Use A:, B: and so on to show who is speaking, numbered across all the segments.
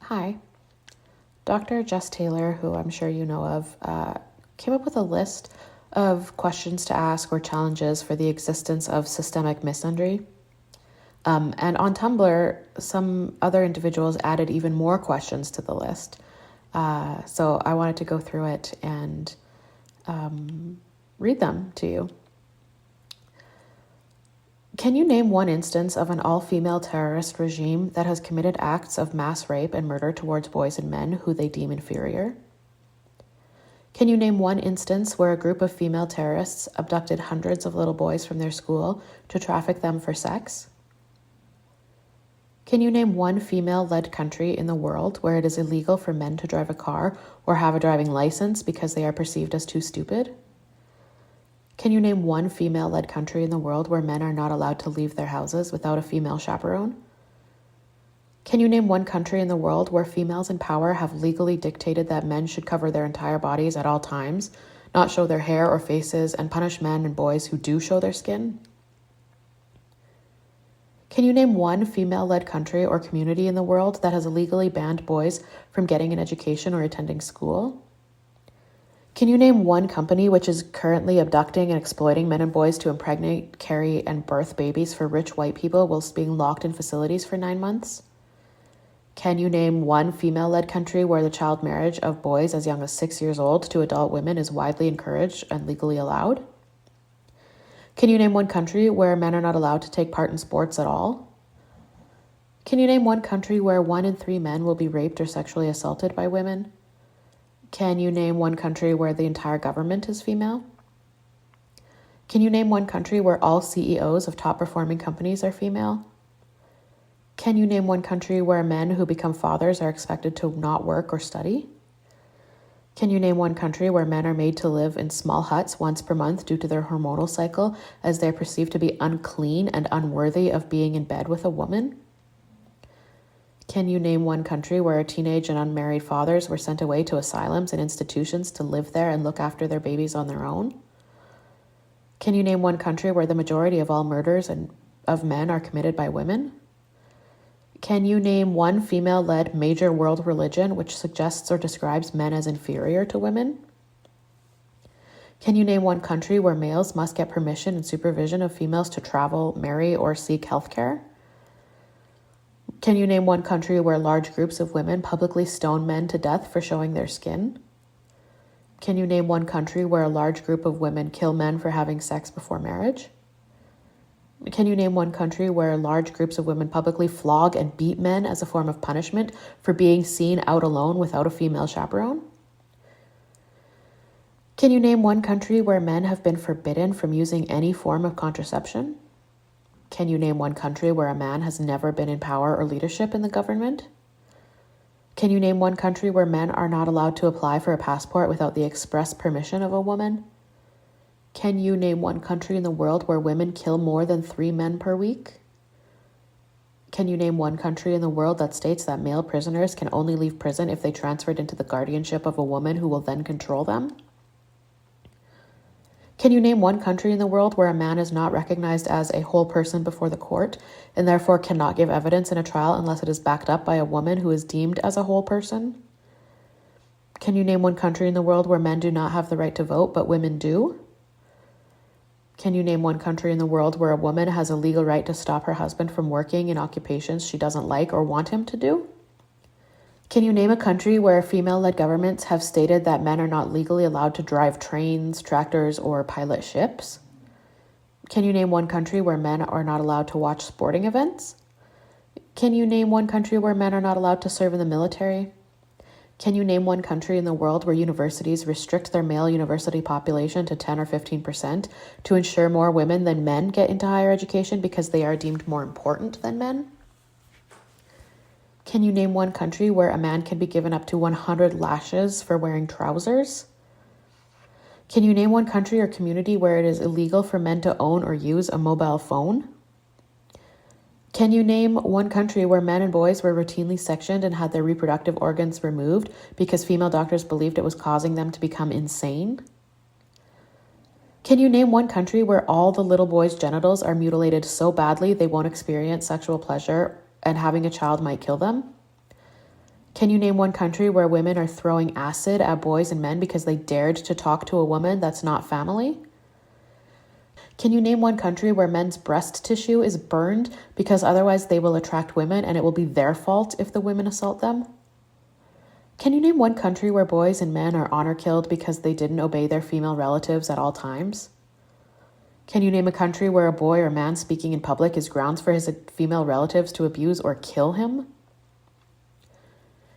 A: Hi. Dr. Jess Taylor, who I'm sure you know of, came up with a list of questions to ask or challenges for the existence of systemic misandry. And on Tumblr, some other individuals added even more questions to the list. So I wanted to go through it and read them to you. Can you name one instance of an all-female terrorist regime that has committed acts of mass rape and murder towards boys and men who they deem inferior? Can you name one instance where a group of female terrorists abducted hundreds of little boys from their school to traffic them for sex? Can you name one female-led country in the world where it is illegal for men to drive a car or have a driving license because they are perceived as too stupid? Can you name one female-led country in the world where men are not allowed to leave their houses without a female chaperone? Can you name one country in the world where females in power have legally dictated that men should cover their entire bodies at all times, not show their hair or faces, and punish men and boys who do show their skin? Can you name one female-led country or community in the world that has illegally banned boys from getting an education or attending school? Can you name one company which is currently abducting and exploiting men and boys to impregnate, carry, and birth babies for rich white people whilst being locked in facilities for 9 months? Can you name one female-led country where the child marriage of boys as young as 6 years old to adult women is widely encouraged and legally allowed? Can you name one country where men are not allowed to take part in sports at all? Can you name one country where 1 in 3 men will be raped or sexually assaulted by women? Can you name one country where the entire government is female? Can you name one country where all CEOs of top-performing companies are female? Can you name one country where men who become fathers are expected to not work or study? Can you name one country where men are made to live in small huts once per month due to their hormonal cycle, as they are perceived to be unclean and unworthy of being in bed with a woman? Can you name one country where teenage and unmarried fathers were sent away to asylums and institutions to live there and look after their babies on their own? Can you name one country where the majority of all murders of men are committed by women? Can you name one female-led major world religion which suggests or describes men as inferior to women? Can you name one country where males must get permission and supervision of females to travel, marry, or seek health care? Can you name one country where large groups of women publicly stone men to death for showing their skin? Can you name one country where a large group of women kill men for having sex before marriage? Can you name one country where large groups of women publicly flog and beat men as a form of punishment for being seen out alone without a female chaperone? Can you name one country where men have been forbidden from using any form of contraception? Can you name one country where a man has never been in power or leadership in the government? Can you name one country where men are not allowed to apply for a passport without the express permission of a woman? Can you name one country in the world where women kill more than 3 men per week? Can you name one country in the world that states that male prisoners can only leave prison if they transferred into the guardianship of a woman who will then control them? Can you name one country in the world where a man is not recognized as a whole person before the court and therefore cannot give evidence in a trial unless it is backed up by a woman who is deemed as a whole person? Can you name one country in the world where men do not have the right to vote but women do? Can you name one country in the world where a woman has a legal right to stop her husband from working in occupations she doesn't like or want him to do? Can you name a country where female-led governments have stated that men are not legally allowed to drive trains, tractors, or pilot ships? Can you name one country where men are not allowed to watch sporting events? Can you name one country where men are not allowed to serve in the military? Can you name one country in the world where universities restrict their male university population to 10 or 15% to ensure more women than men get into higher education because they are deemed more important than men? Can you name one country where a man can be given up to 100 lashes for wearing trousers? Can you name one country or community where it is illegal for men to own or use a mobile phone? Can you name one country where men and boys were routinely sectioned and had their reproductive organs removed because female doctors believed it was causing them to become insane? Can you name one country where all the little boys' genitals are mutilated so badly they won't experience sexual pleasure and having a child might kill them? Can you name one country where women are throwing acid at boys and men because they dared to talk to a woman that's not family? Can you name one country where men's breast tissue is burned because otherwise they will attract women and it will be their fault if the women assault them? Can you name one country where boys and men are honor killed because they didn't obey their female relatives at all times? Can you name a country where a boy or man speaking in public is grounds for his female relatives to abuse or kill him?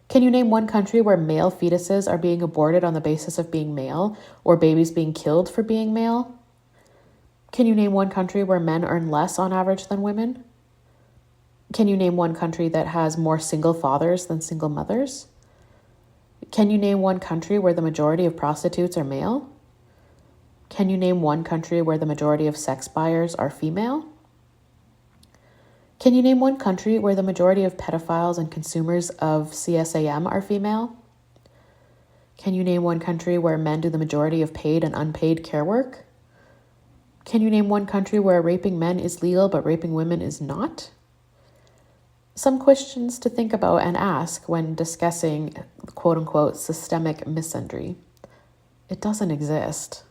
A: Can you name one country where male fetuses are being aborted on the basis of being male, or babies being killed for being male? Can you name one country where men earn less on average than women? Can you name one country that has more single fathers than single mothers? Can you name one country where the majority of prostitutes are male? Can you name one country where the majority of sex buyers are female? Can you name one country where the majority of pedophiles and consumers of CSAM are female? Can you name one country where men do the majority of paid and unpaid care work? Can you name one country where raping men is legal but raping women is not? Some questions to think about and ask when discussing quote-unquote systemic misandry. It doesn't exist.